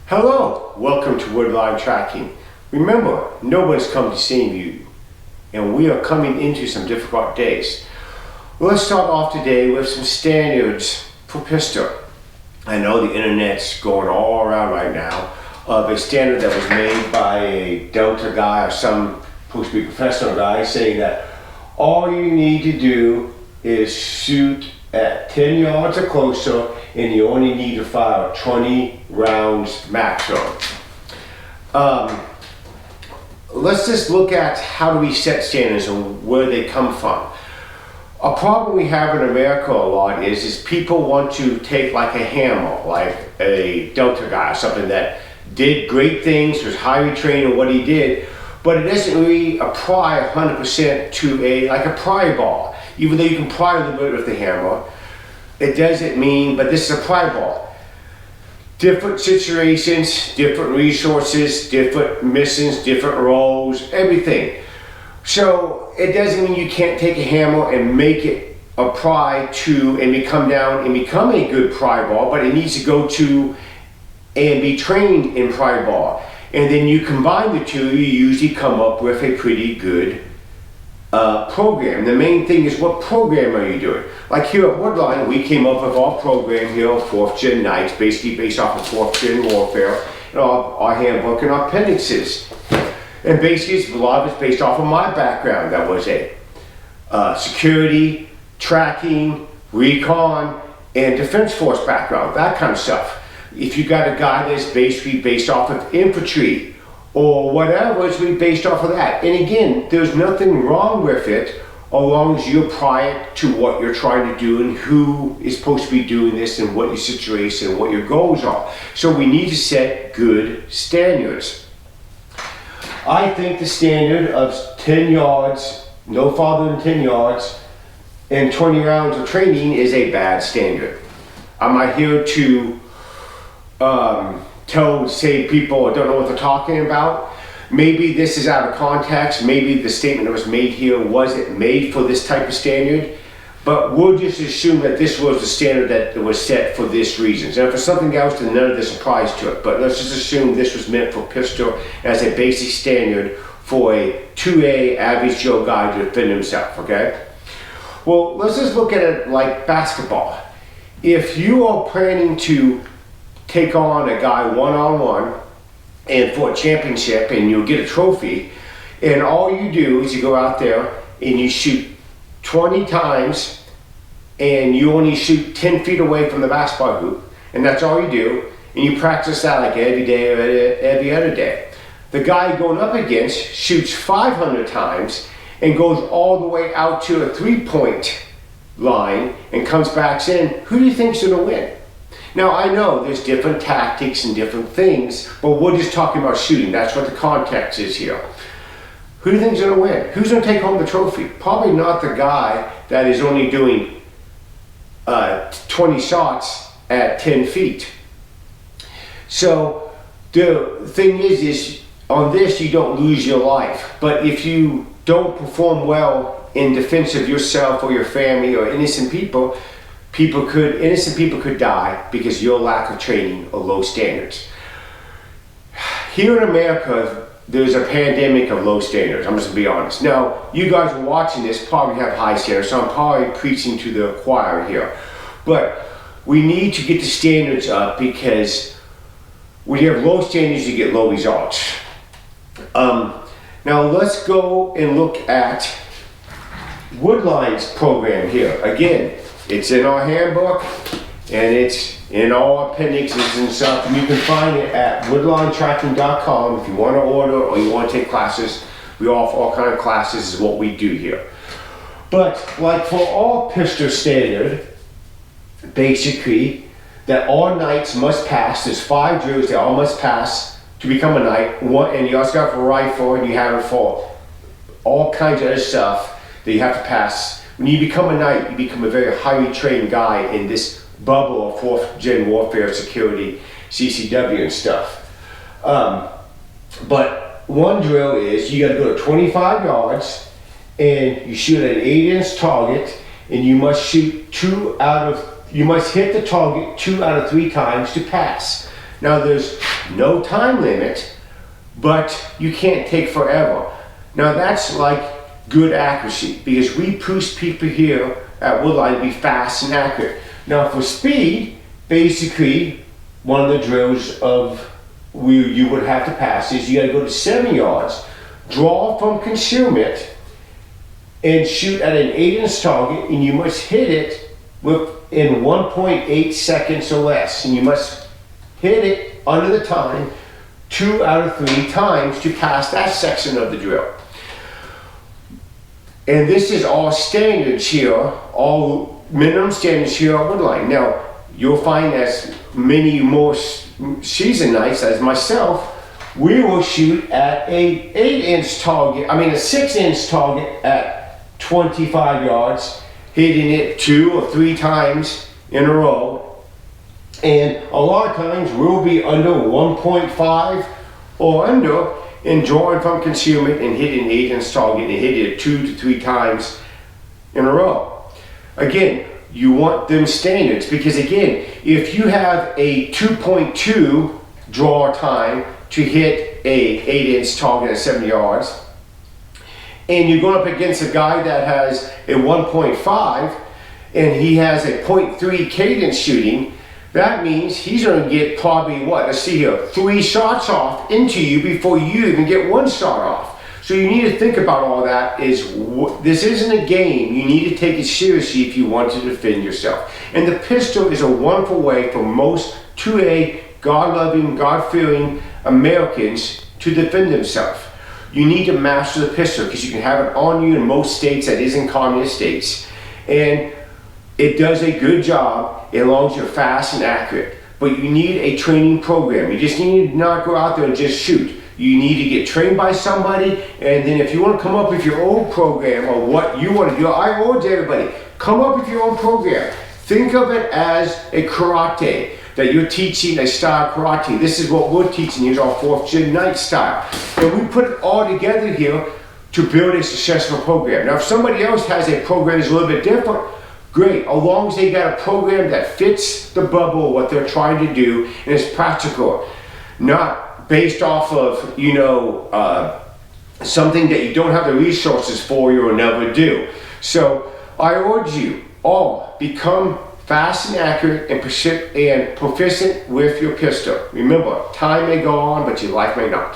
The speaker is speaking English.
Hello, welcome to Woodline Tracking. Remember, no one's come to save you, and we are coming into some difficult days. Let's start off today with some standards for pistol. I know the internet's going all around right now of a standard that was made by a Delta guy or some supposed to be professional guy saying that all you need to do is shoot at 10 yards or closer, and you only need to fire 20 rounds maximum. Let's just look at how do we set standards and where they come from. A problem we have in America a lot is people want to take like a hammer, like a Delta guy or something that did great things, was highly trained in what he did, but it doesn't really apply 100% to a pry ball. Even though you can pry a little bit with the hammer, it doesn't mean, but this is a pry ball. Different situations, different resources, different missions, different roles, everything. So it doesn't mean you can't take a hammer and make it a pry to and become down and become a good pry ball, but it needs to go to and be trained in pry ball. And then you combine the two, you usually come up with a pretty good program. The main thing is, what program are you doing? Like here at Woodline, we came up with our program here, 4th Gen Nights, basically based off of 4th Gen Warfare, and our handbook and our appendices. And basically, a lot of it's based off of my background. That was a security, tracking, recon, and defense force background, that kind of stuff. If you got a guy that's basically based off of infantry or whatever, it's really based off of that. And again, there's nothing wrong with it as long as you apply it to what you're trying to do and who is supposed to be doing this and what your situation and what your goals are. So we need to set good standards. I think the standard of 10 yards, no farther than 10 yards, and 20 rounds of training is a bad standard. I'm not here to say people don't know what they're talking about. Maybe this is out of context. Maybe the statement that was made here wasn't made for this type of standard, but we'll just assume that this was the standard that was set for this reason. And if it's something else, then none of this applies to it. But let's just assume this was meant for pistol as a basic standard for a 2A average Joe guy to defend himself, okay? Well, let's just look at it like basketball. If you are planning to take on a guy one-on-one and for a championship and you'll get a trophy, and all you do is you go out there and you shoot 20 times and you only shoot 10 feet away from the basketball hoop, and that's all you do, and you practice that like every day or every other day. The guy going up against shoots 500 times and goes all the way out to a three-point line and comes back in. Who do you think's going to win? Now, I know there's different tactics and different things, but we're just talking about shooting. That's what the context is here. Who do you think's going to win? Who's going to take home the trophy? Probably not the guy that is only doing 20 shots at 10 feet. So the thing is on this you don't lose your life. But if you don't perform well in defense of yourself or your family or innocent people, innocent people could die because of your lack of training or low standards. Here in America, there's a pandemic of low standards. I'm just gonna be honest. Now, you guys are watching this probably have high standards, so I'm probably preaching to the choir here. But we need to get the standards up, because when you have low standards, you get low results. Now let's go and look at Woodline's program here. Again, it's in our handbook and it's in all appendixes and stuff, and you can find it at woodlinetracking.com if you want to order or you want to take classes. We offer all kinds of classes, is what we do here. But like for all pistol standard, basically that all knights must pass. There's 5 drills they all must pass to become a knight. And you also have a rifle, and you have it for all kinds of other stuff that you have to pass. When you become a knight, you become a very highly trained guy in this bubble of 4th Gen Warfare, security, CCW and stuff. But one drill is you got to go to 25 yards and you shoot at an 8-inch target, and you must shoot you must hit the target 2 out of 3 times to pass. Now there's no time limit, but you can't take forever. Now that's like good accuracy, because we push people here at Woodline to be fast and accurate. Now for speed, basically one of the drills of you would have to pass is you gotta go to 7 yards, draw from concealment, and shoot at an 8-inch target, and you must hit it within 1.8 seconds or less, and you must hit it under the time 2 out of 3 times to pass that section of the drill. And this is all standards here, all minimum standards here at Woodline. Now, you'll find as many more season nights as myself, we will shoot at a 8-inch target, I mean a 6-inch target at 25 yards, hitting it 2 or 3 times in a row. And a lot of times we'll be under 1.5 or under, and drawing from concealment and hitting an 8-inch target and hitting it 2 to 3 times in a row. Again, you want them standards, because again, if you have a 2.2 draw time to hit a 8-inch target at 7 yards, and you're going up against a guy that has a 1.5 and he has a 0.3 cadence shooting, that means he's going to get probably, what, let's see here, 3 shots off into you before you even get 1 shot off. So you need to think about all that. This isn't a game. You need to take it seriously if you want to defend yourself. And the pistol is a wonderful way for most 2A, God-loving, God-fearing Americans to defend themselves. You need to master the pistol, because you can have it on you in most states that isn't communist states. And it does a good job as long as you're fast and accurate. But you need a training program. You just need to not go out there and just shoot. You need to get trained by somebody, and then if you want to come up with your own program or what you want to do, I urge everybody, come up with your own program. Think of it as a karate, that you're teaching a style of karate. This is what we're teaching, is our 4th Gen night style. And we put it all together here to build a successful program. Now if somebody else has a program that's a little bit different, great, as long as they got a program that fits the bubble, what they're trying to do, and it's practical, not based off of, you know, something that you don't have the resources for, you will never do. So I urge you all, become fast and accurate and proficient with your pistol. Remember, time may go on, but your life may not.